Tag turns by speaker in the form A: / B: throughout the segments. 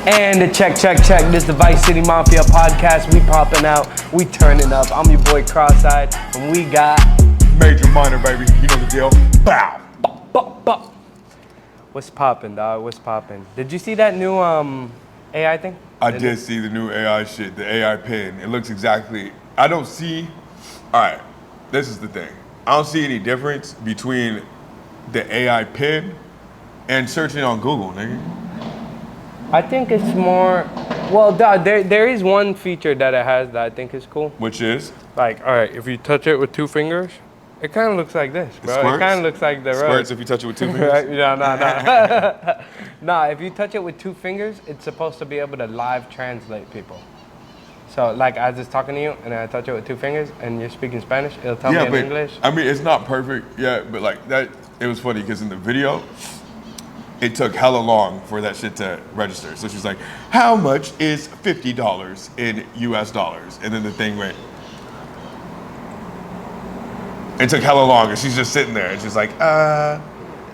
A: And check. This is the Vice City Mafia podcast. We popping out. We turning up. I'm your boy Cross-Eyed. And we got...
B: Major Minor, baby. You know the deal. Bow.
A: What's popping, dog? What's popping? Did you see that new AI thing?
B: I did see the new AI shit, the AI pin. It looks exactly... I don't see... All right, this is the thing. I don't see any difference between the AI pin and searching on Google, nigga.
A: I think it's more... Well, dog, there is one feature that it has that I think is cool.
B: Which is?
A: Like, all right, if you touch it with two fingers, it kind of looks like this, bro. It kind of looks like the road.
B: Squirts if you touch it with two fingers?
A: Right? No. Nah, if you touch it with two fingers, it's supposed to be able to live translate people. So, like, I was just talking to you, and I touch it with two fingers, and you're speaking Spanish, it'll tell me in English.
B: I mean, it's not perfect yet, but, like, that, it was funny, because in the video, it took hella long for that shit to register. So she's like, how much is $50 in US dollars? And then the thing went, it took hella long, and she's just sitting there, and she's like,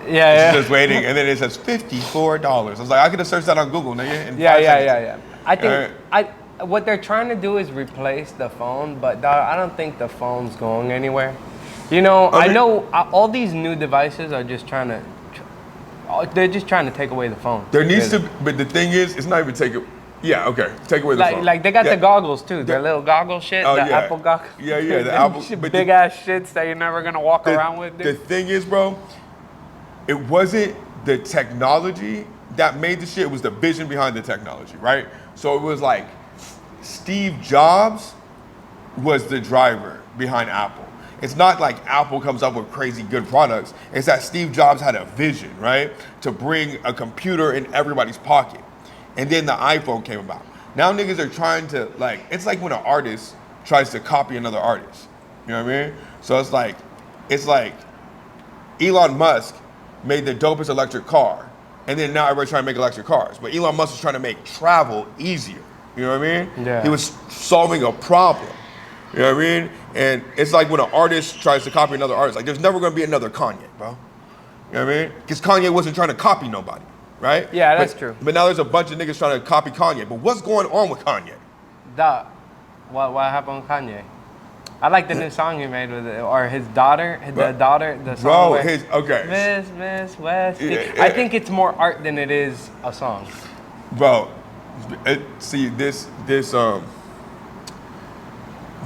B: She's just waiting, and then it says $54. I was like, I could have searched that on Google, nigga.
A: Yeah. I think, what they're trying to do is replace the phone, but dog, I don't think the phone's going anywhere. You know, I know all these new devices are just trying to, they're just trying to take away the phone.
B: There needs to, but the thing is, it's not even take away the phone.
A: Like they got the goggles too, their little goggle shit, Apple goggles.
B: Yeah, the Apple.
A: Big ass shits that you're never gonna walk around with, dude.
B: The thing is, bro, it wasn't the technology that made the shit, it was the vision behind the technology, right? So it was like, Steve Jobs was the driver behind Apple. It's not like Apple comes up with crazy good products. It's that Steve Jobs had a vision, right? To bring a computer in everybody's pocket. And then the iPhone came about. Now niggas are trying to, like, it's like when an artist tries to copy another artist. You know what I mean? So it's like Elon Musk made the dopest electric car. And then now everybody's trying to make electric cars. But Elon Musk was trying to make travel easier. You know what I mean?
A: Yeah.
B: He was solving a problem. You know what I mean? And it's like when an artist tries to copy another artist. Like, there's never going to be another Kanye, bro. You know what I mean? Because Kanye wasn't trying to copy nobody, right?
A: Yeah, that's true.
B: But now there's a bunch of niggas trying to copy Kanye. But what's going on with Kanye?
A: What happened with Kanye? I like the new song he made with it, or his daughter, the song. Miss West. I think it's more art than it is a song.
B: Bro, see this.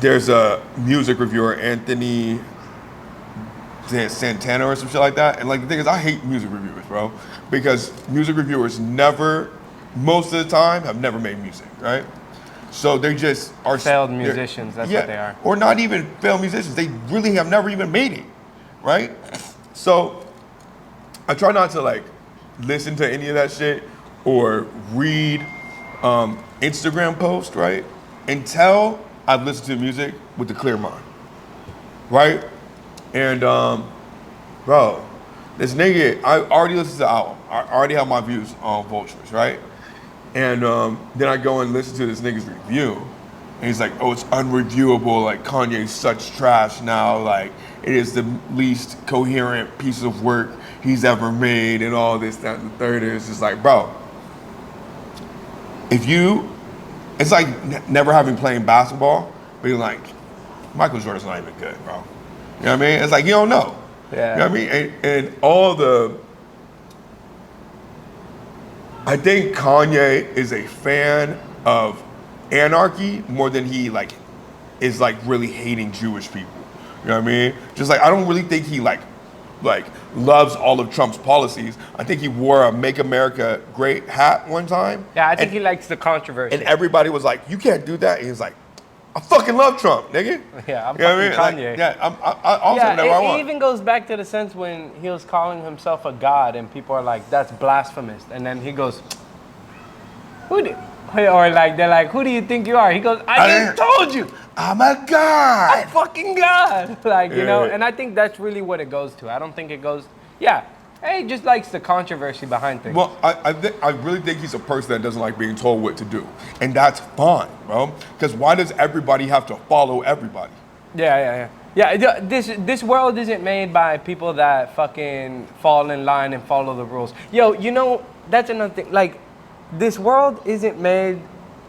B: There's a music reviewer, Anthony Santana or some shit like that. And like the thing is, I hate music reviewers, bro, because music reviewers most of the time, have never made music, right? So they just are
A: failed musicians. That's what they are.
B: Or not even failed musicians. They really have never even made it, right? So I try not to like listen to any of that shit or read Instagram posts, right? Until I've listened to music with a clear mind, right? And bro, this nigga, I already listened to the album. I already have my views on Vultures, right? And then I go and listen to this nigga's review, and he's like, oh, it's unreviewable, like Kanye's such trash now, like it is the least coherent piece of work he's ever made, and all this, that, and the third. It's just like, bro, it's like never having played basketball, being like, Michael Jordan's not even good, bro. You know what I mean? It's like, you don't know.
A: Yeah.
B: You know what I mean? And I think Kanye is a fan of anarchy more than he like is like really hating Jewish people. You know what I mean? Just like, I don't really think he like loves all of Trump's policies. I think he wore a Make America Great hat one time.
A: Yeah, I think he likes the controversy.
B: And everybody was like, you can't do that. And he was like, I fucking love Trump, nigga.
A: Yeah, I'm
B: you know
A: fucking
B: Kanye.
A: Like,
B: yeah, I also know I want.
A: It even goes back to the sense when he was calling himself a god, and people are like, "That's blasphemous," and then he goes, "Or like they're like, who do you think you are?" He goes, "I just told you,
B: I'm a god.
A: I'm fucking god." Like you know, and I think that's really what it goes to. I don't think it goes, he just likes the controversy behind things.
B: Well, I really think he's a person that doesn't like being told what to do. And that's fine, bro. Because why does everybody have to follow everybody?
A: Yeah. This world isn't made by people that fucking fall in line and follow the rules. Yo, you know, that's another thing. Like, this world isn't made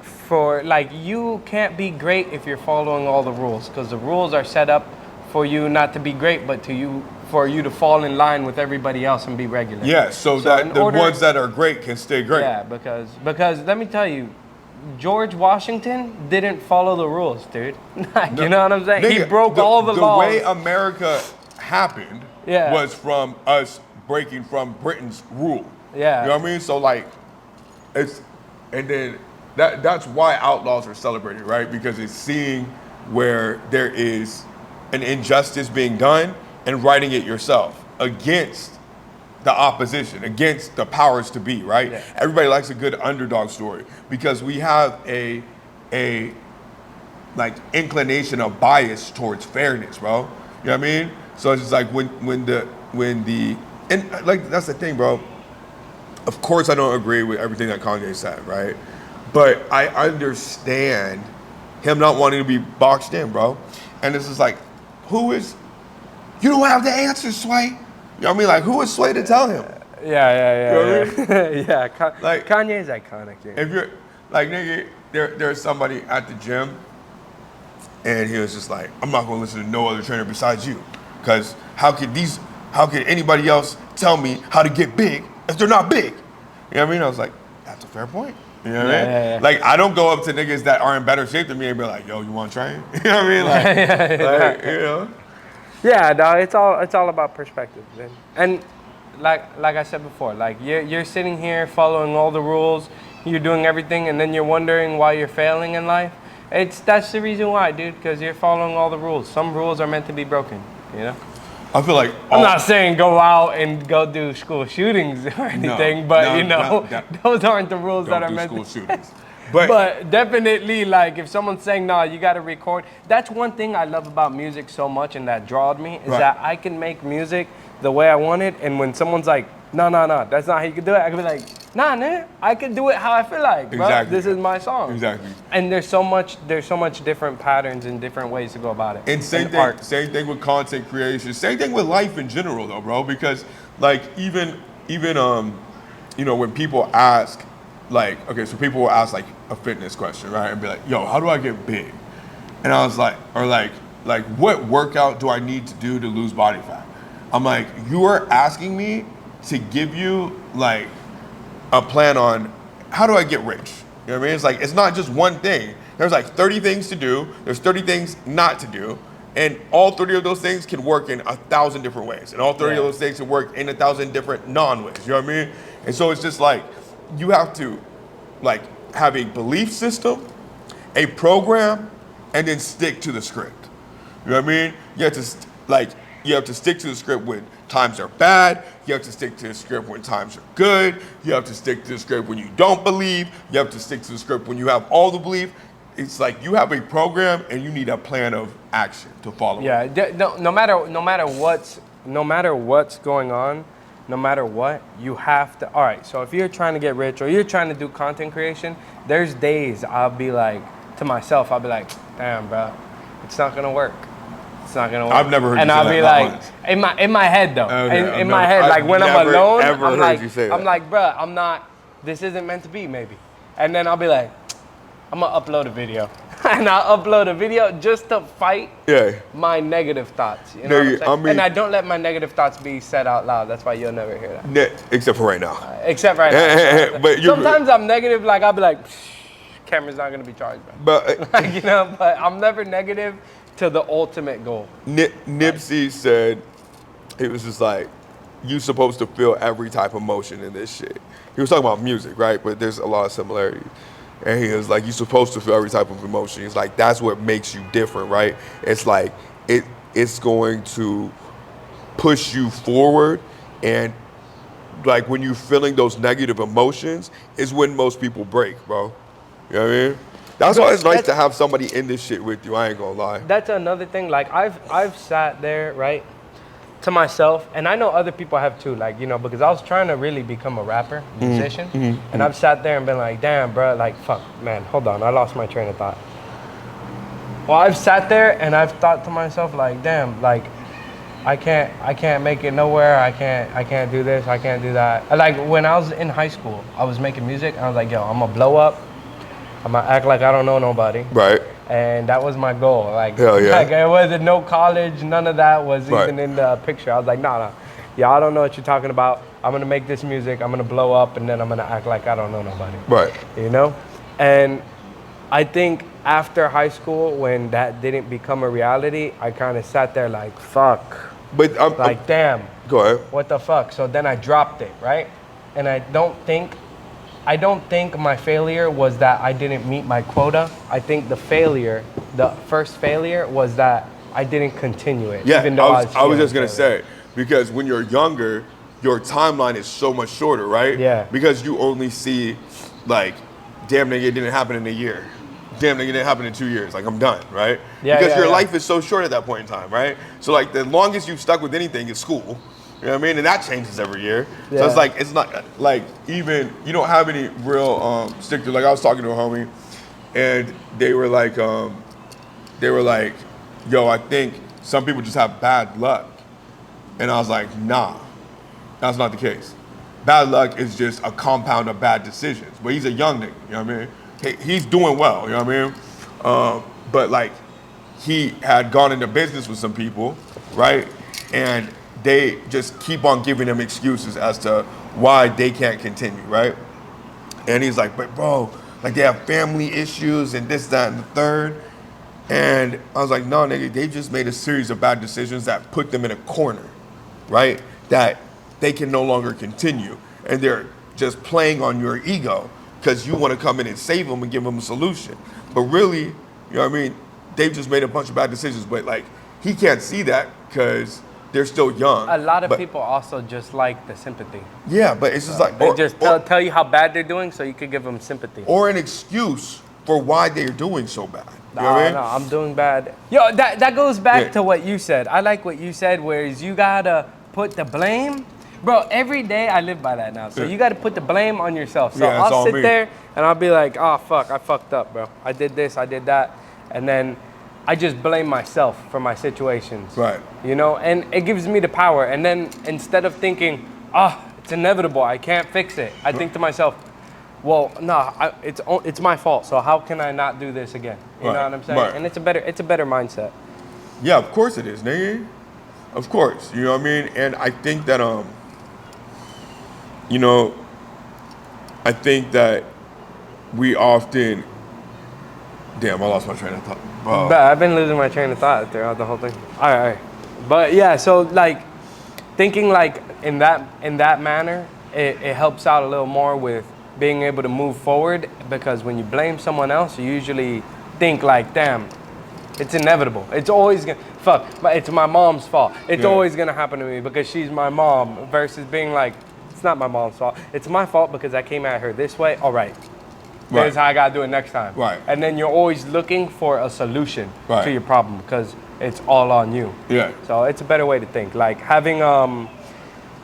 A: for, like, you can't be great if you're following all the rules, because the rules are set up for you not to be great, but for you to fall in line with everybody else and be regular.
B: Yeah, so that the ones that are great can stay great.
A: Yeah, because let me tell you, George Washington didn't follow the rules, dude. Like, you know what I'm saying?
B: Nigga,
A: he broke all the laws.
B: The way America happened was from us breaking from Britain's rule.
A: Yeah.
B: You know what I mean? So like, and then that's why outlaws are celebrated, right? Because it's seeing where there is an injustice being done and writing it yourself against the opposition, against the powers to be, right? Yeah. Everybody likes a good underdog story because we have a like inclination of bias towards fairness, bro. You know what I mean? So it's just like when the and like that's the thing, bro. Of course I don't agree with everything that Kanye said, right? But I understand him not wanting to be boxed in, bro. And it's just like, you don't have the answers, Sway. You know what I mean? Like, who is Sway to tell him?
A: Yeah.
B: You know what I mean?
A: Yeah,
B: like,
A: Kanye's iconic. Yeah.
B: If you're, like, nigga, there's somebody at the gym, and he was just like, I'm not gonna listen to no other trainer besides you. Because how could anybody else tell me how to get big if they're not big? You know what I mean? I was like, that's a fair point. You know what I mean? Yeah. Like, I don't go up to niggas that are in better shape than me and be like, yo, you want to train? You know what I mean? Like, you know?
A: Yeah, dog, it's all about perspective, man. And like I said before, like you're sitting here following all the rules, you're doing everything, and then you're wondering why you're failing in life. That's the reason why, dude, because you're following all the rules. Some rules are meant to be broken, you know?
B: I feel like
A: I'm not saying go out and go do school shootings or anything, those aren't the rules that are meant to.
B: Shootings.
A: But definitely, like, if someone's saying, nah, you got to record. That's one thing I love about music so much and that drawed me is that I can make music the way I want it. And when someone's like, no, that's not how you can do it, I can be like, nah, man, I can do it how I feel like, bro.
B: Exactly.
A: This is my song.
B: Exactly.
A: And there's so much different patterns and different ways to go about it.
B: And same thing with content creation. Same thing with life in general, though, bro. Because like even you know, when people ask, like, okay, so people will ask like a fitness question, right, and be like, yo, how do I get big? And I was like, or like what workout do I need to do to lose body fat? I'm like, you are asking me to give you like a plan on how do I get rich? You know what I mean? It's like, it's not just one thing. There's like 30 things to do. There's 30 things not to do. And all 30 of those things can work in 1,000 different ways. And all 30 of those things can work in 1,000 different non-ways. You know what I mean? And so it's just like, you have to like have a belief system, a program, and then stick to the script. You know what I mean? You have to stick to the script when times are bad. You have to stick to the script when times are good. You have to stick to the script when you don't believe. You have to stick to the script when you have all the belief. It's like you have a program and you need a plan of action to follow.
A: Yeah, no matter what's going on, no matter what, you have to. All right, so if you're trying to get rich or you're trying to do content creation, there's days I'll be like, to myself, I'll be like, damn, bro, it's not gonna work. It's not gonna work.
B: I've never heard
A: and
B: you say
A: I'll
B: that
A: be like, in my head though,
B: okay,
A: in my head, like when I'm alone,
B: I'm
A: like, bro, I'm not. This isn't meant to be, maybe. And then I'll be like, I'm gonna upload a video, and I'll upload a video just to fight my negative thoughts. You know what I'm saying? I mean, and I don't let my negative thoughts be said out loud. That's why you'll never hear that.
B: Except for right now.
A: Except right now.
B: But
A: sometimes I'm negative. Like I'll be like, camera's not gonna be charged, bro.
B: But
A: like, you know, but I'm never negative to the ultimate goal.
B: Nipsey said, it was just like, you supposed to feel every type of emotion in this shit. He was talking about music, right? But there's a lot of similarities. And he was like, you're supposed to feel every type of emotion. He's like, that's what makes you different, right? It's like, it's going to push you forward. And like when you're feeling those negative emotions is when most people break, bro. You know what I mean? That's why it's nice to have somebody in this shit with you, I ain't gonna lie.
A: That's another thing, like I've sat there, right, to myself, and I know other people have too, like, you know, because I was trying to really become a rapper, musician, and I've sat there and been like, damn, bro, like, fuck, man, hold on, I lost my train of thought. Well, I've sat there and I've thought to myself, like, damn, like, I can't make it nowhere. I can't do this. I can't do that. Like when I was in high school, I was making music. I was like, yo, I'm gonna blow up. I'm gonna act like I don't know nobody.
B: Right.
A: And that was my goal. Like,
B: Hell yeah.
A: like it wasn't no college. None of that was
B: Right.
A: even in the picture. I was like, nah. Y'all don't know what you're talking about. I'm gonna make this music. I'm gonna blow up, and then I'm gonna act like I don't know nobody.
B: Right.
A: You know? And I think after high school, when that didn't become a reality, I kind of sat there like, fuck.
B: But
A: Like, damn.
B: Go ahead.
A: What the fuck? So then I dropped it, right? And I don't think my failure was that I didn't meet my quota. I think the first failure was that I didn't continue it.
B: Yeah,
A: even though
B: I was just gonna say, because when you're younger, your timeline is so much shorter, right?
A: Yeah.
B: Because you only see, like, damn nigga, it didn't happen in a year. Damn nigga, it didn't happen in 2 years. Like, I'm done, right?
A: Yeah,
B: because your
A: yeah.
B: life is so short at that point in time, right? So, like, the longest you've stuck with anything is school. You know what I mean? And that changes every year. So
A: Yeah.
B: it's like, it's not, like, even, you don't have any real stick to, like, I was talking to a homie, and they were like, yo, I think some people just have bad luck. And I was like, nah, that's not the case. Bad luck is just a compound of bad decisions. But he's a young nigga, you know what I mean? He's doing well, you know what I mean? But like, he had gone into business with some people, right? And they just keep on giving him excuses as to why they can't continue, right? And he's like, but bro, like they have family issues and this, that, and the third. And I was like, no, nigga, they just made a series of bad decisions that put them in a corner, right? That they can no longer continue. And they're just playing on your ego because you want to come in and save them and give them a solution. But really, you know what I mean? They've just made a bunch of bad decisions. But like, he can't see that because they're still young.
A: A lot of people also just like the sympathy.
B: Yeah, but it's just like...
A: They just tell you how bad they're doing so you could give them sympathy.
B: Or an excuse for why they're doing so bad. You know what I mean?
A: No, I'm doing bad. Yo, that goes back to what you said. I like what you said, whereas you gotta put the blame. Bro, every day I live by that now. So you gotta put the blame on yourself. So
B: Yeah, it's
A: I'll
B: all
A: sit
B: me.
A: there and I'll be like, oh fuck, I fucked up, bro. I did this, I did that. And then I just blame myself for my situations.
B: Right.
A: You know, and it gives me the power. And then instead of thinking, it's inevitable, I can't fix it, I think to myself, well, no, it's my fault. So how can I not do this again? You know what I'm saying?
B: Right.
A: And it's a better mindset.
B: Yeah, of course it is, nigga. Of course, you know what I mean? And I think that, you know, I think that we often, damn, I lost my train of thought.
A: But I've been losing my train of thought throughout the whole thing. All right. But yeah, so like thinking like in that manner, it helps out a little more with being able to move forward, because when you blame someone else, you usually think like, damn, it's inevitable. It's always gonna, but it's my mom's fault. It's always gonna happen to me because she's my mom, versus being like, it's not my mom's fault. It's my fault because I came at her this way. All right. Here's how I gotta do it next time.
B: Right.
A: And then you're always looking for a solution to your problem because it's all on you.
B: Yeah.
A: So it's a better way to think. Like having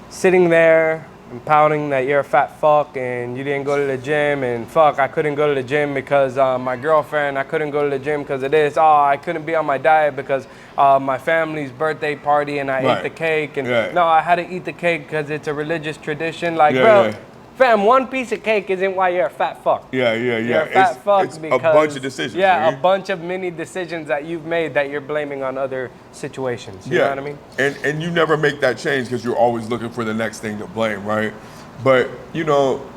A: sitting there and pouting that you're a fat fuck and you didn't go to the gym, and fuck, I couldn't go to the gym because my girlfriend, I couldn't go to the gym because of this. I couldn't be on my diet because my family's birthday party and I ate the cake. And no, I had to eat the cake because it's a religious tradition. Like, bro, fam, one piece of cake isn't why you're a fat fuck.
B: Yeah.
A: You're a fat fuck
B: it's
A: because...
B: a bunch of decisions.
A: Yeah, a bunch of mini decisions that you've made that you're blaming on other situations. You know what I mean?
B: And you never make that change because you're always looking for the next thing to blame, right? But, you know...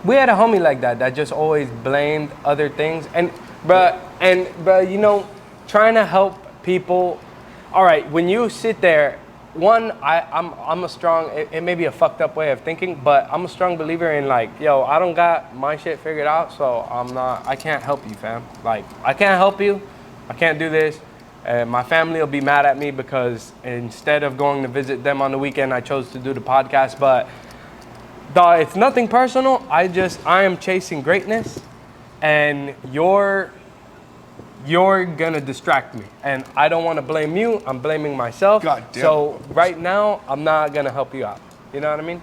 A: We had a homie like that just always blamed other things. And, bruh, you know, trying to help people... All right, when you sit there... One, I'm a strong, it may be a fucked up way of thinking, but I'm a strong believer in like, yo, I don't got my shit figured out, so I can't help you, fam. Like, I can't help you, I can't do this. My family will be mad at me because instead of going to visit them on the weekend, I chose to do the podcast. But dawg, it's nothing personal. I am chasing greatness, and you're gonna distract me, and I don't want to blame you. I'm blaming myself.
B: God damn.
A: So right now, I'm not gonna help you out. You know what I mean?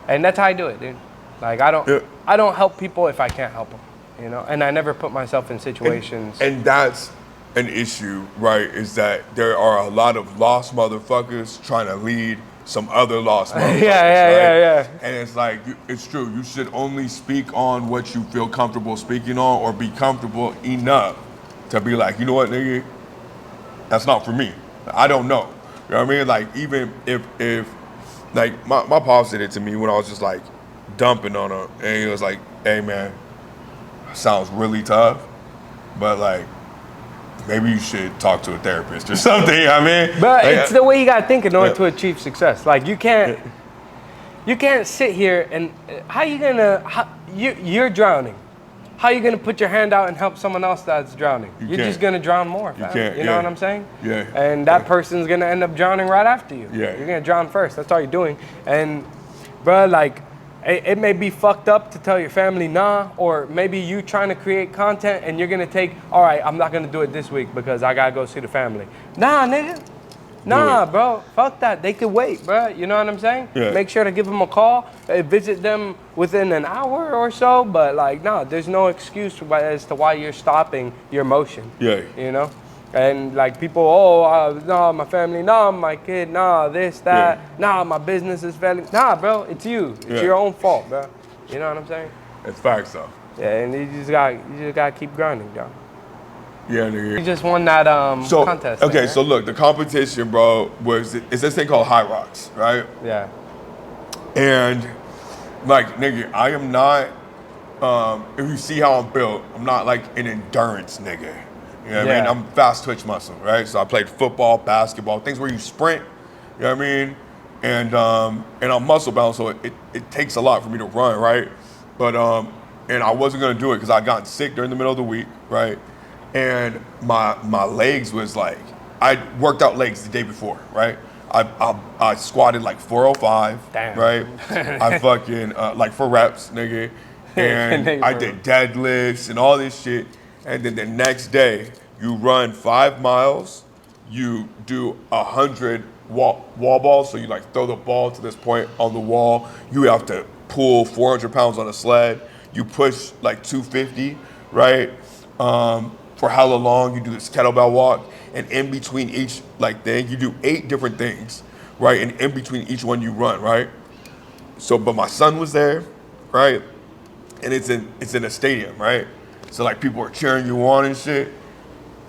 A: And that's how I do it, dude. Like I don't help people if I can't help them. You know, and I never put myself in situations.
B: And that's an issue, right, is that there are a lot of lost motherfuckers trying to lead some other lost motherfuckers,
A: yeah.
B: And it's like, it's true. You should only speak on what you feel comfortable speaking on, or be comfortable enough to be like, you know what, nigga, that's not for me. I don't know. You know what I mean? Like, even if like, my pops did it to me when I was just like dumping on him, and he was like, hey man, sounds really tough, but like, maybe you should talk to a therapist or something. You know what I mean?
A: But
B: like,
A: it's the way you gotta think in order to achieve success. Like, you can't sit here and you're drowning. How are you gonna put your hand out and help someone else that's drowning? You're just gonna drown more.
B: You can't.
A: You know what I'm saying?
B: Yeah.
A: And that person's gonna end up drowning right after you.
B: Yeah.
A: You're gonna drown first. That's all you're doing. And, bro, like, it may be fucked up to tell your family nah, or maybe you trying to create content and you're gonna take, all right, I'm not gonna do it this week because I gotta go see the family. Nah, nigga. Nah, bro. Fuck that. They could wait, bro. You know what I'm saying?
B: Yeah.
A: Make sure to give them a call, visit them within an hour or so. But like, nah, there's no excuse as to why you're stopping your motion.
B: Yeah.
A: You know? And like people, nah, my family, nah, my kid, nah, this, that, nah, my business is failing. Nah, bro, it's you. It's your own fault, bro. You know what I'm saying?
B: It's facts though.
A: Yeah, and you just gotta keep grinding, bro.
B: Yeah, nigga.
A: You just won that contest.
B: Okay,
A: thing,
B: so
A: right?
B: look, the competition, bro, it's this thing called High Rocks, right?
A: Yeah.
B: And like, nigga, I am not. If you see how I'm built, I'm not like an endurance nigga. You know what I mean? I'm fast twitch muscle, right? So I played football, basketball, things where you sprint. You know what I mean? And I'm muscle bound, so it takes a lot for me to run, right? But and I wasn't gonna do it because I got sick during the middle of the week, right? And my legs was like, I worked out legs the day before, right? I squatted like 405,
A: Damn.
B: right? I fucking like 4 reps, nigga, and I did deadlifts and all this shit. And then the next day, you run 5 miles, you do 100 wall balls, so you like throw the ball to this point on the wall. You have to pull 400 pounds on a sled. You push like 250, right? For hella long, you do this kettlebell walk, and in between each like thing, you do 8 different things, right? And in between each one, you run, right? So, but my son was there, right? And it's in a stadium, right? So like people are cheering you on and shit.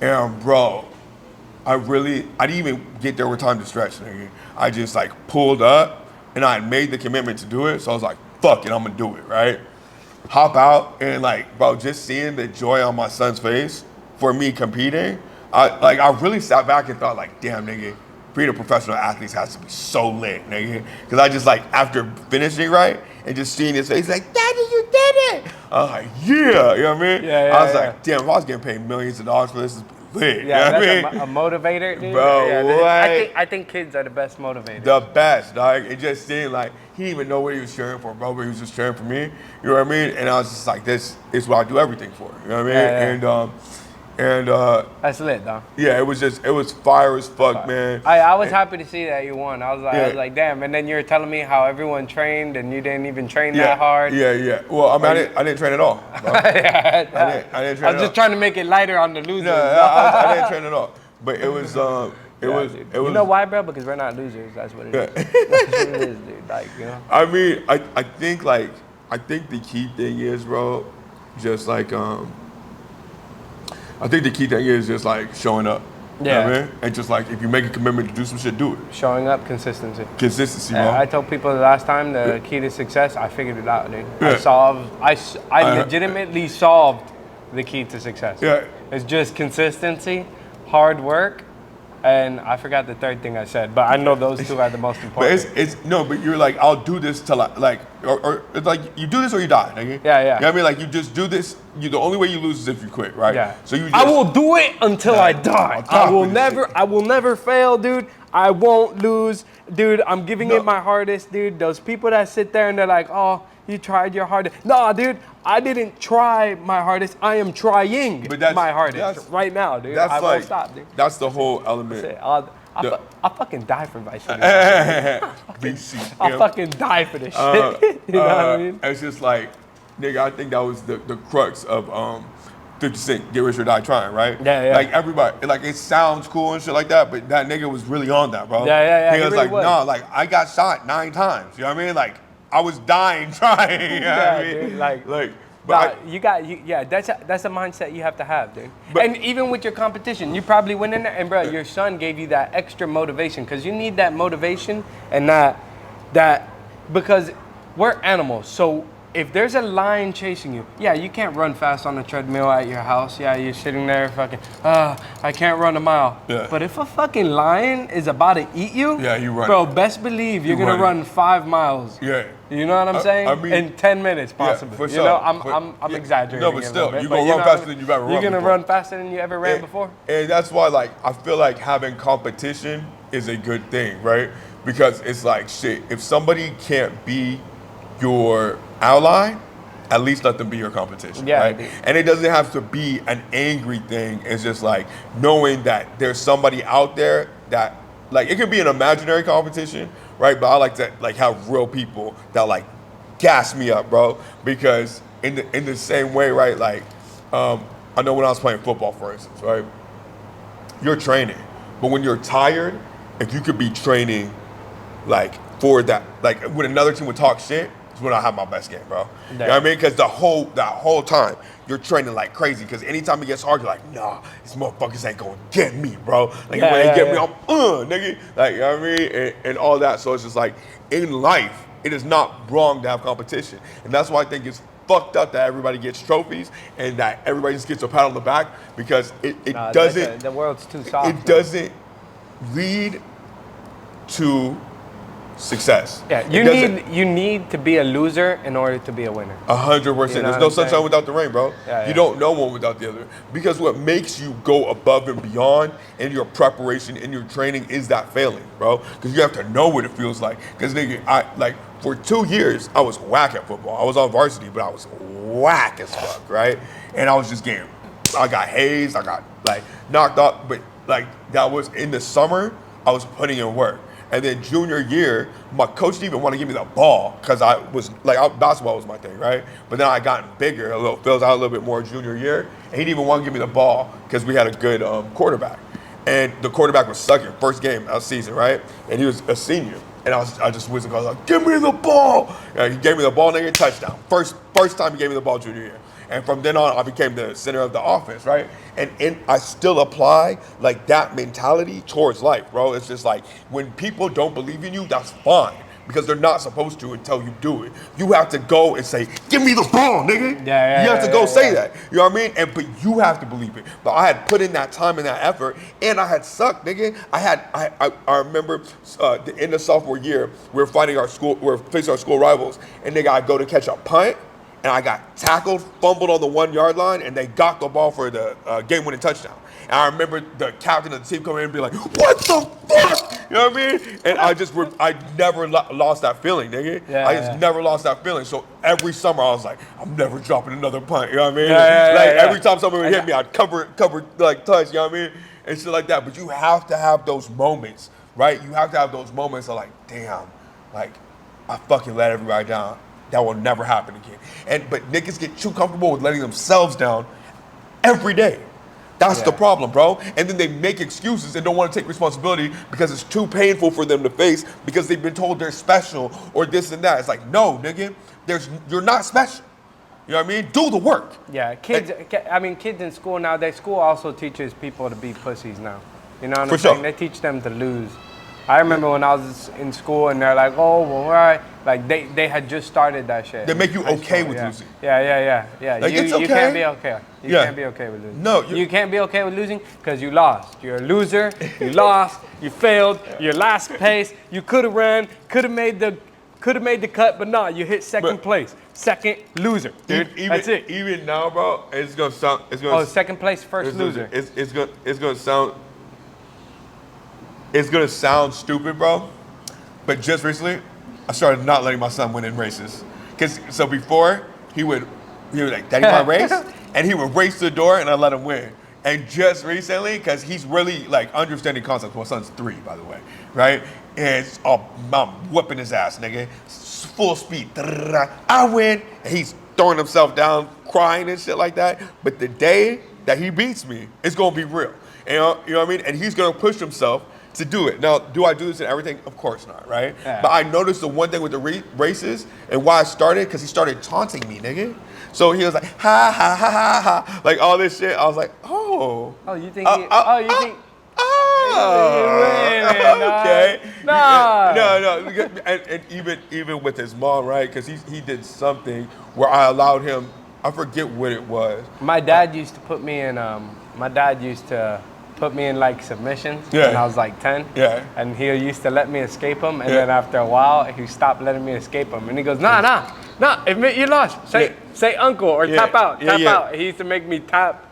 B: And bro, I didn't even get there with time to stretch, nigga. I just like pulled up and I had made the commitment to do it. So I was like, fuck it, I'm gonna do it, right? Hop out and like, bro, just seeing the joy on my son's face for me competing, I really sat back and thought like, damn, nigga, being a professional athlete has to be so lit, nigga. Cause I just like, after finishing, right, and just seeing his face, like, Daddy, you did it. I was like, yeah, you know what I mean?
A: Yeah,
B: I was like, damn, if I was getting paid millions of dollars for this, it's lit.
A: Yeah,
B: you know what
A: that's
B: I mean?
A: a motivator, dude.
B: Bro,
A: Yeah, I think kids are the best motivators.
B: The best, dog. It just seemed like he didn't even know what he was cheering for, bro, but he was just cheering for me. You know what I mean? And I was just like, this is what I do everything for. You know what I mean?
A: Yeah.
B: And
A: That's lit, though.
B: yeah, it was fire as fuck, man.
A: I was happy to see that you won. I was like, damn. And then you were telling me how everyone trained and you didn't even train that hard.
B: Yeah. Well, I mean, I didn't train at all. Bro. I didn't train
A: I was
B: at all.
A: just trying to make it lighter on the losers.
B: No, I didn't train at all. But it was, it was.
A: You know why, bro? Because we're not losers. That's what it is. That's what it is, dude. Like, you know.
B: I mean, I think the key thing is, bro, just like I think the key thing is just like showing up. You know what I mean? And just like, if you make a commitment to do some shit, do it.
A: Showing up, consistency.
B: Consistency, bro.
A: I told people the last time the key to success, I figured it out, dude.
B: Yeah.
A: I legitimately solved the key to success.
B: Yeah.
A: It's just consistency, hard work, and I forgot the third thing I said, but I know those two are the most important.
B: But but you're like, I'll do this till or it's like, you do this or you die, nigga.
A: Yeah.
B: You know what I mean? Like, you just do this. The only way you lose is if you quit, right?
A: Yeah.
B: So you just,
A: I will do it until I die. I will never fail, dude. I won't lose. Dude, I'm giving it my hardest, dude. Those people that sit there and they're like, oh, you tried your hardest. Nah, dude, I didn't try my hardest. I am trying my hardest right now, dude. I won't stop, dude.
B: That's the whole element.
A: I'll fucking die for my shit. I'll fucking die for this shit. You know what I mean?
B: It's just like, nigga, I think that was the crux of 50 Cent, Get Rich or Die Trying, right?
A: Yeah.
B: Like everybody, like it sounds cool and shit like that, but that nigga was really on that, bro.
A: Yeah.
B: He was
A: really
B: like, nah, like I got shot 9 times. You know what I mean? Like I was dying trying. You know what I mean?
A: Dude, like
B: but
A: that's a mindset you have to have, dude. And even with your competition, you probably went in there and bro, your son gave you that extra motivation because you need that motivation and that because we're animals. So if there's a lion chasing you, yeah, you can't run fast on the treadmill at your house. Yeah, you're sitting there fucking, I can't run a mile.
B: Yeah.
A: But if a fucking lion is about to eat you,
B: yeah, you run.
A: bro, best believe you're gonna run 5 miles.
B: Yeah.
A: You know what I'm saying?
B: I mean,
A: in 10 minutes, possibly.
B: Yeah, for sure.
A: You know, I'm exaggerating.
B: No, but
A: a
B: still,
A: little bit,
B: you're gonna run faster than you've ever run.
A: You're gonna
B: before.
A: run faster than you ever ran before.
B: And that's why, like, I feel like having competition is a good thing, right? Because it's like, shit, if somebody can't be your ally, at least let them be your competition,
A: Yeah,
B: right?
A: dude.
B: And it doesn't have to be an angry thing. It's just like knowing that there's somebody out there that, like, it could be an imaginary competition, right? But I like to like have real people that like gas me up, bro. Because in the same way, right? Like, I know when I was playing football, for instance, right? You're training, but when you're tired, if you could be training, like for that, like when another team would talk shit, is when I have my best game, bro. You know what I mean? Because that whole time you're training like crazy. Because anytime it gets hard, you're like, nah, these motherfuckers ain't gonna get me, bro. Like when they get me, I'm nigga. Like, you know what I mean? And all that. So it's just like in life, it is not wrong to have competition, and that's why I think it's fucked up that everybody gets trophies and that everybody just gets a pat on the back because it doesn't.
A: The world's too soft.
B: It doesn't lead to success.
A: Yeah, you need to be a loser in order to be a winner.
B: 100%.
A: You know
B: There's
A: what
B: no
A: I'm
B: sunshine
A: saying?
B: without the rain, bro.
A: Yeah.
B: You don't know one without the other. Because what makes you go above and beyond in your preparation, in your training, is that failing, bro. Because you have to know what it feels like. Because nigga, for 2 years, I was whack at football. I was on varsity, but I was whack as fuck, right? And I was just I got hazed, I got like knocked out, but like that was in the summer, I was putting in work. And then junior year, my coach didn't even want to give me the ball because I was like, basketball was my thing, right? But then I got bigger, fills out a little bit more junior year, and he didn't even want to give me the ball because we had a good quarterback. And the quarterback was sucking first game of the season, right? And he was a senior. And I just was like, give me the ball. And he gave me the ball, nigga, touchdown. First time he gave me the ball junior year. And from then on, I became the center of the offense, right? And I still apply like that mentality towards life, bro. It's just like when people don't believe in you, that's fine. Because they're not supposed to until you do it. You have to go and say, give me the ball, nigga. You have to go say that. You know what I mean? But you have to believe it. But I had put in that time and that effort, and I had sucked, nigga. I remember the end of sophomore year, we were facing our school rivals, and nigga, I go to catch a punt, and I got tackled, fumbled on the 1 yard line, and they got the ball for the game-winning touchdown. And I remember the captain of the team coming in and be like, what the fuck? You know what I mean? And I never lost that feeling, nigga. I just never lost that feeling. So every summer I was like, I'm never dropping another punt. You know what I mean? Every time somebody would hit me, I'd cover like touch, you know what I mean? And shit like that. But you have to have those moments, right? You have to have those moments of like, damn, like I fucking let everybody down. That will never happen again. But niggas get too comfortable with letting themselves down every day. That's the problem, bro. And then they make excuses and don't want to take responsibility because it's too painful for them to face because they've been told they're special or this and that. It's like, no, nigga, you're not special. You know what I mean? Do the work.
A: Yeah, kids in school nowadays, school also teaches people to be pussies now. You know what I'm saying? They teach them to lose. I remember when I was in school and they're like, oh, well, all right. Like, they had just started that shit.
B: They make you okay with losing.
A: Yeah.
B: Like, it's okay.
A: You can't be okay. You can't be okay with losing. No. You can't be okay with losing because you lost. You're a loser. You lost. You failed. You're last place. You could have ran. Could have made the cut, but no, you hit second place. Second loser, dude. That's it.
B: Even now, bro, it's gonna sound.
A: Second place, first loser.
B: It's gonna sound stupid, bro. But just recently, I started not letting my son win in races. So before, he would like, Daddy, want to race? And he would race to the door and I let him win. And just recently, because he's really like understanding concepts. My son's 3, by the way, right? And I'm whipping his ass, nigga. Full speed. I win. And he's throwing himself down, crying and shit like that. But the day that he beats me, it's gonna be real. And, you know what I mean? And he's gonna push himself to do it. Now, do I do this in everything? Of course not, right?
A: Yeah.
B: But I noticed the one thing with the races and why I started, because he started taunting me, nigga. So he was like, ha, ha, ha, ha, ha, like all this shit. I was like, oh.
A: Oh, you think you think...
B: Oh, okay.
A: Nah.
B: No. And even with his mom, right? Because he did something where I allowed him, I forget what it was.
A: My dad used to put me in, like submissions when I was like 10.
B: Yeah.
A: And he used to let me escape him. And then after a while, he stopped letting me escape him. And he goes, nah, admit you lost. Say uncle or tap out. He used to make me tap.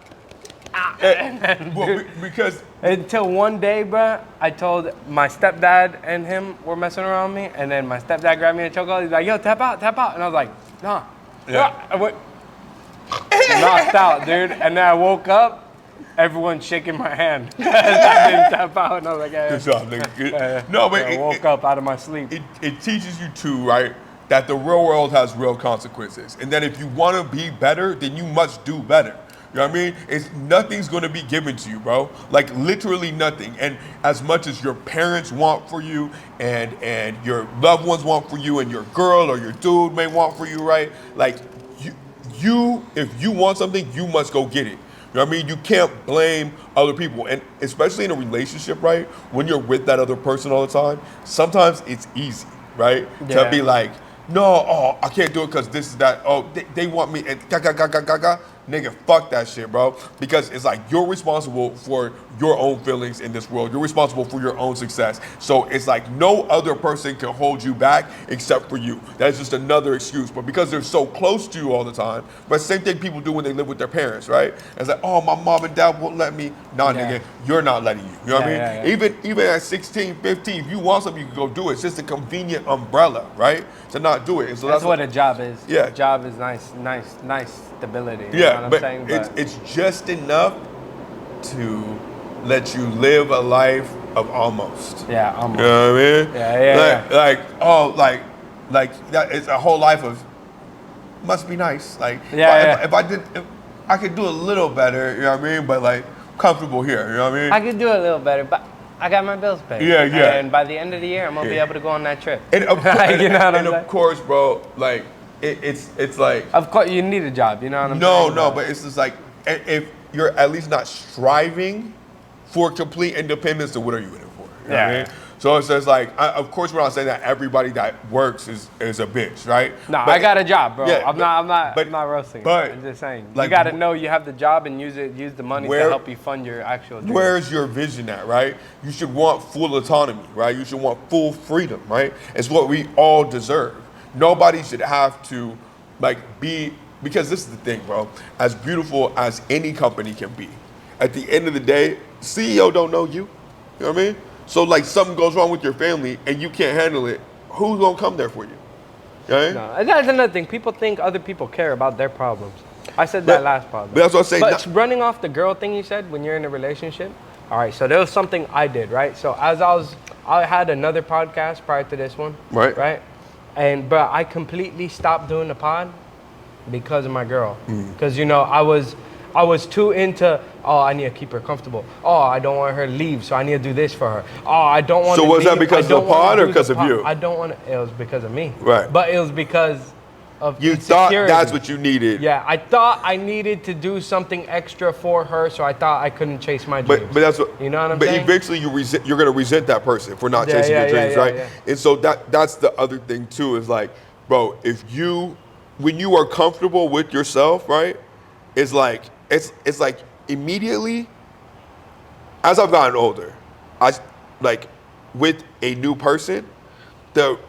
B: Because
A: until one day, bruh, I told my stepdad and him were messing around me, and then my stepdad grabbed me in a chokehold. He's like, "Yo, tap out," and I was like, "Nah." I went knocked out, dude. And then I woke up, everyone shaking my hand. I didn't tap out, and I was like, "Good
B: job, nigga." No, but
A: I woke up out of my sleep.
B: It teaches you too, right? That the real world has real consequences, and that if you want to be better, then you must do better. You know what I mean? Nothing's gonna be given to you, bro. Like literally nothing. And as much as your parents want for you and your loved ones want for you and your girl or your dude may want for you, right? Like you if you want something, you must go get it. You know what I mean? You can't blame other people. And especially in a relationship, right? When you're with that other person all the time, sometimes it's easy, right?
A: Yeah.
B: To be like, no, I can't do it because this is that. Oh, they want me and ga. Nigga, fuck that shit, bro. Because it's like you're responsible for your own feelings in this world. You're responsible for your own success. So it's like no other person can hold you back except for you. That's just another excuse. But because they're so close to you all the time, but same thing people do when they live with their parents, right? It's like, oh, my mom and dad won't let me. Nah, nigga, you're not letting you. You know what I mean? Even at 16, 15, if you want something, you can go do it. It's just a convenient umbrella, right? To not do it. And so
A: that's what a job is.
B: Yeah.
A: A job is nice stability.
B: Yeah.
A: You know what I'm saying?
B: It's just enough to let you live a life of almost.
A: Yeah, almost.
B: You know what I mean?
A: Yeah.
B: Like that. It's a whole life of must be nice. Like if I could do a little better. You know what I mean? But like comfortable here. You know what I mean?
A: I could do a little better, but I got my bills paid.
B: Yeah.
A: And by the end of the year, I'm gonna be able to go on that trip.
B: And of,
A: you know what I'm saying?
B: Of course, bro. Like it's like.
A: Of course, you need a job. You know what I'm saying?
B: No, but it's just like if you're at least not striving for complete independence, then what are you in it for? You know what I mean? So it's just like, of course, we're not saying that everybody that works is a bitch, right?
A: No, I got a job, bro.
B: Yeah,
A: I'm not roasting.
B: But
A: I'm just saying,
B: like,
A: you got to know you have the job and use the money to help you fund your actual dream.
B: Where's your vision at, right? You should want full autonomy, right? You should want full freedom, right? It's what we all deserve. Nobody should have to because this is the thing, bro. As beautiful as any company can be, at the end of the day, CEO don't know you. You know what I mean? So like something goes wrong with your family and you can't handle it, who's gonna come there for you? Right?
A: No, that's another thing. People think other people care about their problems. I said that last problem.
B: But that's what I'm saying.
A: But running off the girl thing you said when you're in a relationship. All right, so there was something I did, right? So I had another podcast prior to this one.
B: Right.
A: Right? But I completely stopped doing the pod because of my girl. Because I was too into, I need to keep her comfortable. Oh, I don't want her to leave, so I need to do this for her. Oh, I don't want to
B: So was that because of the pod or because of you?
A: I don't want to, it was because of me.
B: Right.
A: But it was because of
B: you thought that's what you needed.
A: Yeah, I thought I needed to do something extra for her, so I thought I couldn't chase my dreams.
B: But that's what,
A: you know what I'm saying?
B: But eventually you're going to resent that person for not chasing your dreams, right? Yeah. And so that's the other thing too, is like, bro, when you are comfortable with yourself, right? It's like immediately, as I've gotten older, with a new person, the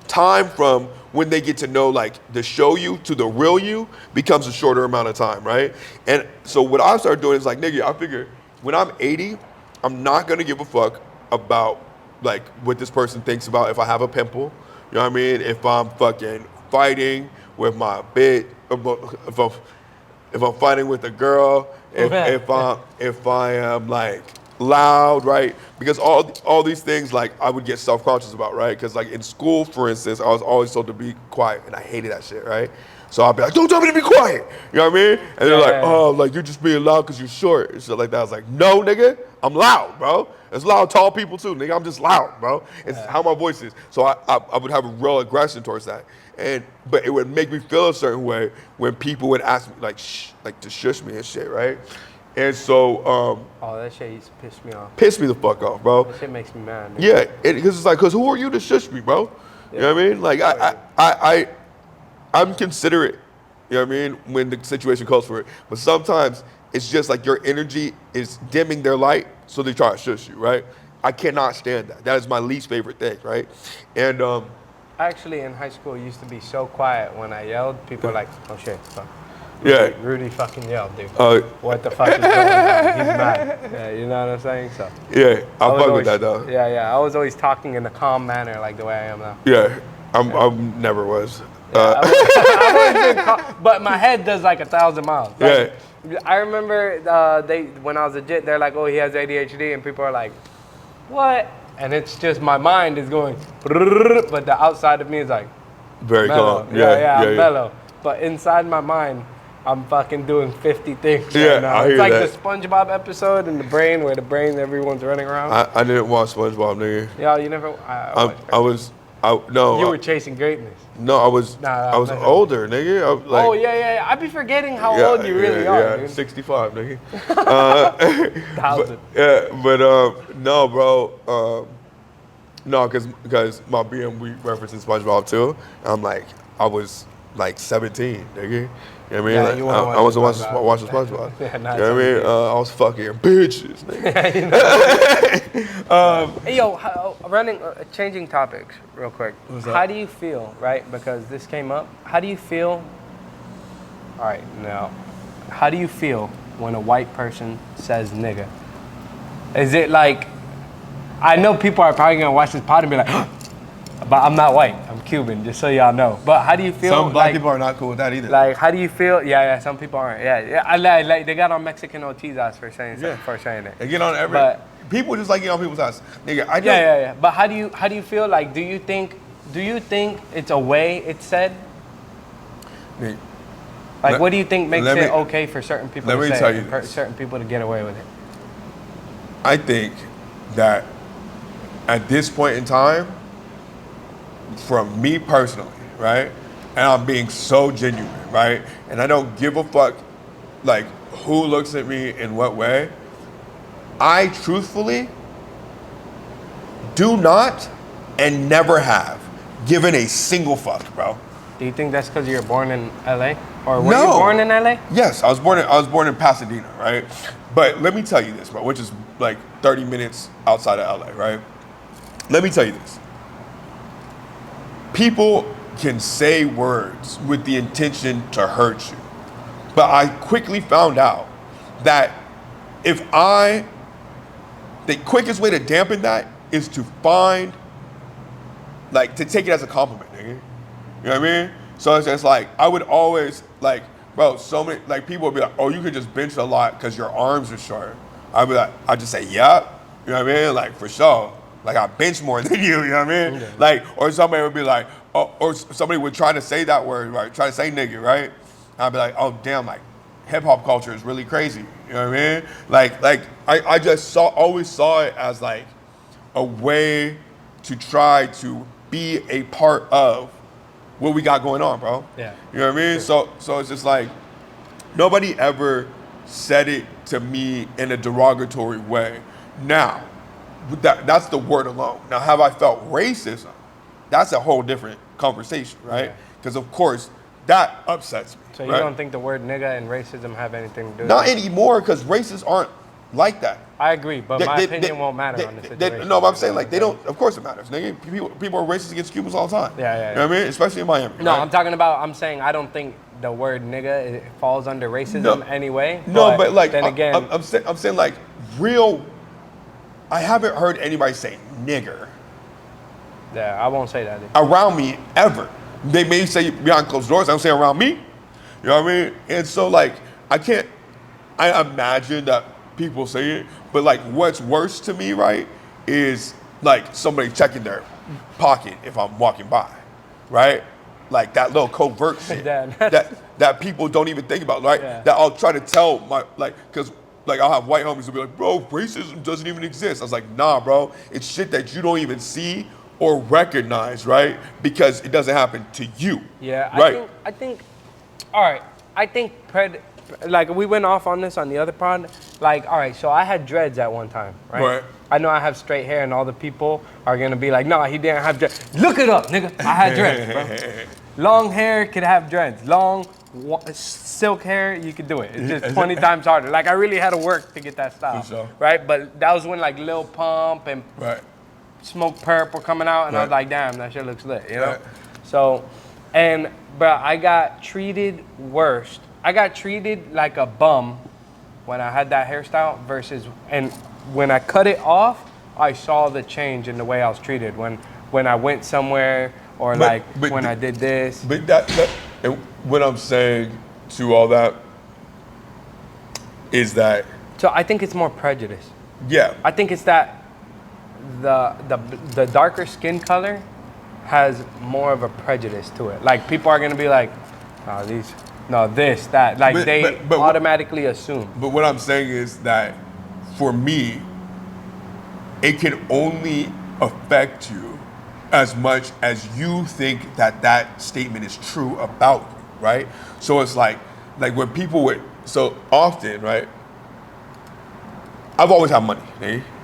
B: time from when they get to know like the show you to the real you becomes a shorter amount of time, right? And so what I started doing is like, nigga, I figure when I'm 80, I'm not gonna give a fuck about like what this person thinks about if I have a pimple. You know what I mean? If I'm fucking fighting with my bitch, if I'm fighting with a girl, if I am like loud, right? Because all these things, like, I would get self-conscious about, right? Because, like, in school, for instance, I was always told to be quiet, and I hated that shit, right? So I'd be like, don't tell me to be quiet. You know what I mean? And they're like, oh, like, you're just being loud because you're short and shit like that. I was like, no, nigga, I'm loud, bro. There's loud, tall people too, nigga. I'm just loud, bro. It's how my voice is. So I would have a real aggression towards that. But it would make me feel a certain way when people would ask me, like, to shush me and shit, right? And so,
A: oh, that shit used to piss me off.
B: Piss me the fuck off, bro.
A: That shit makes me mad. Nigga.
B: Yeah, because it's like, because who are you to shush me, bro? You know what I mean? Like, I'm considerate, you know what I mean, when the situation calls for it. But sometimes it's just like your energy is dimming their light, so they try to shush you, right? I cannot stand that. That is my least favorite thing, right? And
A: actually, in high school, it used to be so quiet when I yelled. People were like, oh shit, fuck.
B: Yeah.
A: Rudy fucking yelled, dude. What the fuck is going on? He's mad. Yeah, you know what I'm saying? So.
B: Yeah, I fuck with that though.
A: Yeah. I was always talking in a calm manner, like the way I am now.
B: Yeah, I never was.
A: I've always been calm, but my head does like 1,000 miles. Like, yeah. I remember when I was legit, they're like, oh, he has ADHD, and people are like, what? And it's just my mind is going, but the outside of me is like,
B: very
A: mellow.
B: calm.
A: I'm mellow. But inside my mind, I'm fucking doing 50 things right now.
B: I hear
A: it's like
B: that.
A: the SpongeBob episode in the brain where the brain, everyone's running around.
B: I didn't watch SpongeBob, nigga.
A: Yeah, you never.
B: No.
A: You were chasing greatness.
B: No, I was older, nigga.
A: Oh yeah. I be forgetting how old you really are, dude.
B: 65, nigga.
A: 1,000.
B: No, bro. No, because my BM references SpongeBob too. I'm like, I was like 17, nigga. You know what I mean?
A: Yeah,
B: I wasn't watching SpongeBob.
A: Yeah,
B: you know what I mean? I was fucking bitches, nigga.
A: Hey, yo, changing topics real quick. How do you feel, right? Because this came up. How do you feel? All right, now, how do you feel when a white person says nigga? Is it like, I know people are probably gonna watch this pod and be like, but I'm not white. I'm Cuban, just so y'all know. But how do you feel?
B: Some black people are not cool with that either.
A: Like, how do you feel? Yeah, some people aren't. Yeah. I like they got on Mexican OT's ass for saying it.
B: They get on people just like get on people's ass. Nigga,
A: Yeah. But how do you feel? Like, do you think it's a way it's said? Like, what do you think makes it okay for certain people to say it and certain people to get away with it?
B: I think that at this point in time, from me personally, right, and I'm being so genuine, right, and I don't give a fuck, like, who looks at me in what way, I truthfully do not and never have given a single fuck, bro.
A: Do you think that's because you were born in LA? Or were you born in LA?
B: Yes, I was born in Pasadena, right? But let me tell you this, bro, which is like 30 minutes outside of LA, right? Let me tell you this. People can say words with the intention to hurt you. But I quickly found out that the quickest way to dampen that is to find, like, to take it as a compliment, nigga. You know what I mean? So it's just like, I would always, like, bro, so many, like, people would be like, oh, you could just bench a lot because your arms are short. I'd just say, yeah. You know what I mean? Like, for sure. Like, I bench more than you know what I mean? Okay. Like, or somebody would be like, oh, or somebody would try to say that word, right? Try to say nigga, right? And I'd be like, oh, damn, like, hip hop culture is really crazy. You know what I mean? Like I just always saw it as like a way to try to be a part of what we got going on, bro.
A: Yeah.
B: You know what I mean? Sure. So it's just like, nobody ever said it to me in a derogatory way. Now, that's the word alone. Now, have I felt racism? That's a whole different conversation, right? Because of course, that upsets me.
A: So you don't think the word nigga and racism have anything to do with it?
B: Not anymore, because racists aren't like that.
A: I agree, but my opinion won't matter on the situation.
B: No, but I'm saying, like, they don't, of course it matters, nigga. People are racist against Cubans all the time.
A: Yeah.
B: You know what I mean? Especially in Miami.
A: No, right? I'm saying I don't think the word nigga falls under racism anyway.
B: No, but like,
A: then again,
B: I'm saying like, I haven't heard anybody say nigger.
A: Yeah, I won't say that.
B: Around me, ever. They may say behind closed doors, I don't say around me. You know what I mean? And so, like, I imagine that people say it, but like what's worse to me, right, is like somebody checking their pocket if I'm walking by, right? Like that little covert shit that people don't even think about, right?
A: Yeah.
B: That I'll try to tell my, like, cause like I'll have white homies who'll be like, bro, racism doesn't even exist. I was like, nah, bro, it's shit that you don't even see or recognize, right? Because it doesn't happen to you.
A: Yeah,
B: right.
A: I think, all right, I think, like we went off on this on the other pod, like, all right, so I had dreads at one time, right?
B: Right.
A: I know I have straight hair and all the people are gonna be like, no, he didn't have dreads. Look it up, nigga, I had dreads, bro. Long hair could have dreads. Long silk hair, you could do it. It's just 20 times harder. Like I really had to work to get that style,
B: sure.
A: right? But that was when like Lil Pump and Smoke Perp were coming out, and I was like, damn, that shit looks lit, you know?
B: Right.
A: So, and bro, I got treated worst. I got treated like a bum when I had that hairstyle versus, and when I cut it off, I saw the change in the way I was treated when I went somewhere or but when I did this.
B: But that and what I'm saying to all that is that.
A: So I think it's more prejudice.
B: Yeah.
A: I think it's that the darker skin color has more of a prejudice to it. Like people are gonna be like, oh, this, that. Like they automatically assume.
B: But what I'm saying is that for me, it can only affect you as much as you think that statement is true about you, right? So it's like when people would, so often, right? I've always had money,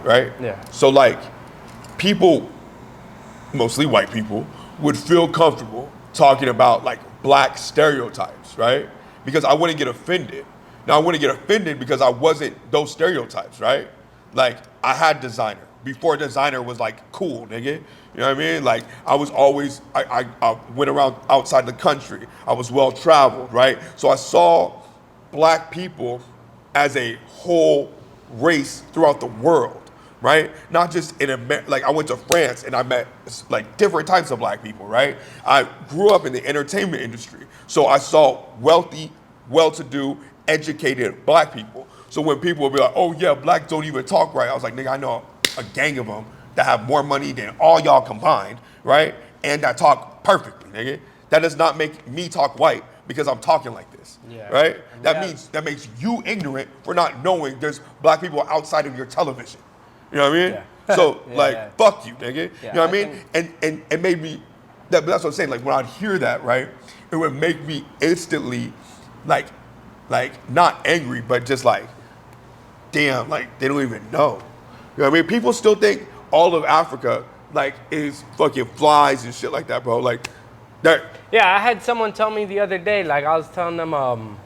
B: right?
A: Yeah.
B: So like people, mostly white people, would feel comfortable talking about like black stereotypes, right? Because I wouldn't get offended. Now I wouldn't get offended because I wasn't those stereotypes, right? Like I had designer before designer was like cool, nigga. You know what I mean? Like I was always, I went around outside the country. I was well traveled, right? So I saw black people as a whole race throughout the world, right? Not just in America. Like I went to France and I met like different types of black people, right? I grew up in the entertainment industry. So I saw wealthy, well-to-do, educated black people. So when people would be like, oh yeah, blacks don't even talk right, I was like, nigga, I know a gang of them that have more money than all y'all combined, right? And that talk perfectly, nigga. That does not make me talk white because I'm talking like this, right? That makes you ignorant for not knowing there's black people outside of your television. You know what I mean?
A: Yeah.
B: So fuck you, nigga. You know what I mean? And it made me, that's what I'm saying. Like when I'd hear that, right, it would make me instantly like not angry, but just like, damn, like they don't even know. You know what I mean? People still think all of Africa like is fucking flies and shit like that, bro. Like that.
A: Yeah, I had someone tell me the other day, like I was telling them,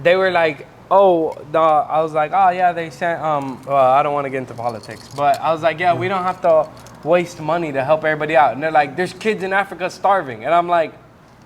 A: they were like, I was like, oh yeah, they sent, well, I don't want to get into politics, but I was like, yeah, we don't have to waste money to help everybody out. And they're like, there's kids in Africa starving. And I'm like,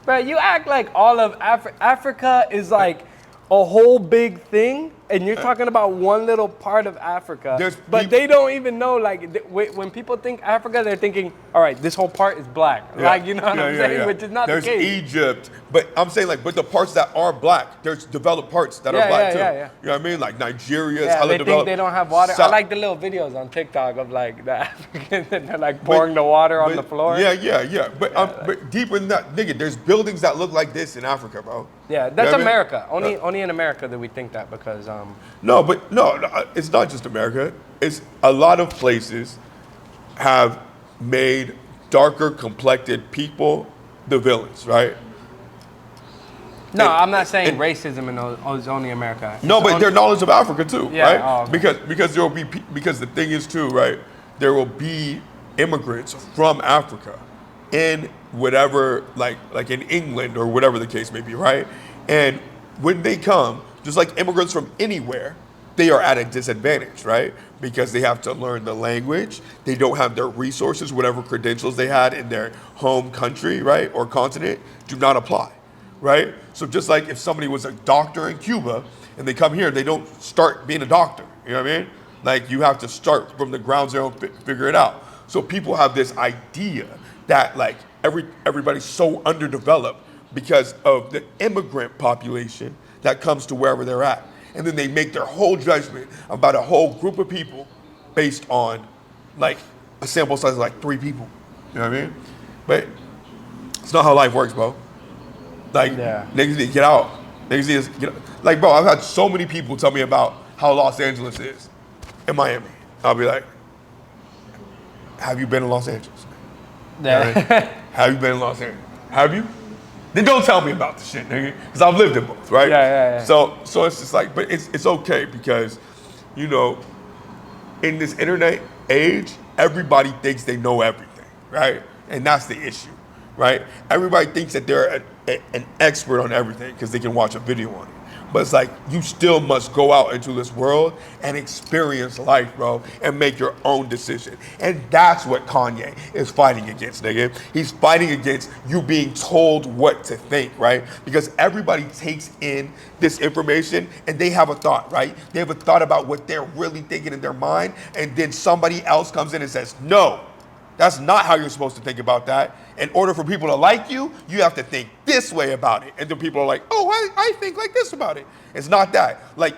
A: bro, you act like all of Africa is like a whole big thing, and you're talking about one little part of Africa. But they don't even know, like, when people think Africa, they're thinking, all right, this whole part is black. Yeah. Like, you know what I'm saying? Which is not the case.
B: There's Egypt, but I'm saying, like, but the parts that are black, there's developed parts that are black, too.
A: Yeah.
B: You know what I mean? Like, Nigeria is
A: hella
B: developed.
A: They think they don't have water. I like the little videos on TikTok of, like, the Africans, and they're, like, pouring the water on the floor.
B: Yeah. But deeper than that, nigga, there's buildings that look like this in Africa, bro.
A: Yeah, that's you know America. Only in America that we think that because...
B: No, it's not just America. It's a lot of places have made darker complected people the villains, right?
A: No, I'm not saying racism is only America.
B: No, but they're knowledge of Africa too, right?
A: Oh, okay.
B: Because there will be because the thing is too, right? There will be immigrants from Africa in whatever, like in England or whatever the case may be, right? And when they come, just like immigrants from anywhere, they are at a disadvantage, right? Because they have to learn the language. They don't have their resources, whatever credentials they had in their home country, right, or continent, do not apply, right? So just like if somebody was a doctor in Cuba and they come here, they don't start being a doctor, you know what I mean? Like you have to start from the ground zero and figure it out. So people have this idea that like everybody's so underdeveloped because of the immigrant population that comes to wherever they're at. and then they make their whole judgment about a whole group of people based on like a sample size of like 3 people. You know what I mean? But it's not how life works, bro. Like, niggas need to get out. Niggas need to get out. Like, bro, I've had so many people tell me about how Los Angeles is in Miami. I'll be like, have you been in Los Angeles?
A: Yeah.
B: You know what I mean? Have you been in Los Angeles? Have you? Then don't tell me about the shit, nigga. Because I've lived in both, right?
A: Yeah.
B: So it's just like, but it's okay because, you know, in this internet age, everybody thinks they know everything, right? And that's the issue, right? Everybody thinks that they're an expert on everything because they can watch a video on it. But it's like, you still must go out into this world and experience life, bro, and make your own decision. And that's what Kanye is fighting against, nigga. He's fighting against you being told what to think, right? Because everybody takes in this information and they have a thought, right? They have a thought about what they're really thinking in their mind, and then somebody else comes in and says, no, that's not how you're supposed to think about that. In order for people to like you, you have to think this way about it. And then people are like, oh, I think like this about it. It's not that. Like,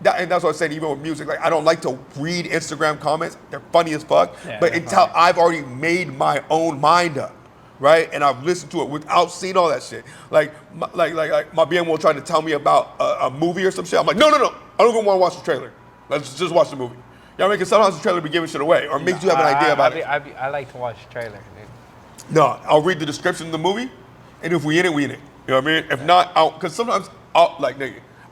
B: that, and that's what I said, even with music, like, I don't like to read Instagram comments. They're funny as fuck. Yeah, but until I've already made my own mind up, right? And I've listened to it without seeing all that shit. Like my BM will try to tell me about a movie or some shit. I'm like, no. I don't even want to watch the trailer. Let's just watch the movie. You know what I mean? Because sometimes the trailer be giving shit away or makes you have an idea about it.
A: I like to watch the trailer. Dude.
B: No, I'll read the description of the movie, and if we in it, we in it. You know what I mean? If not, because sometimes I'll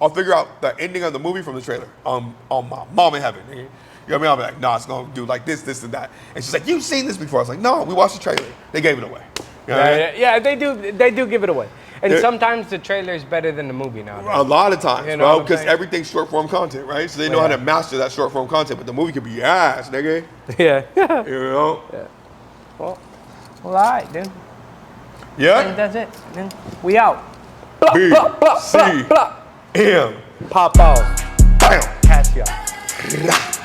B: figure out the ending of the movie from the trailer on my mom in heaven, nigga. You know what I mean? I'll be like, nah, it's gonna do like this, and that. And she's like, you've seen this before. I was like, no, we watched the trailer. They gave it away. You know what I mean?
A: Yeah, they do give it away. And sometimes the trailer is better than the movie now.
B: A lot of times, you know, bro, because everything's short form content, right? So they know how to master that short form content, but the movie could be ass, nigga.
A: Yeah.
B: You know?
A: Yeah. Well, all right, dude.
B: Yeah?
A: I think that's it. Then we out.
B: B, C, M.
A: Pop out.
B: Bam.
A: Catch y'all.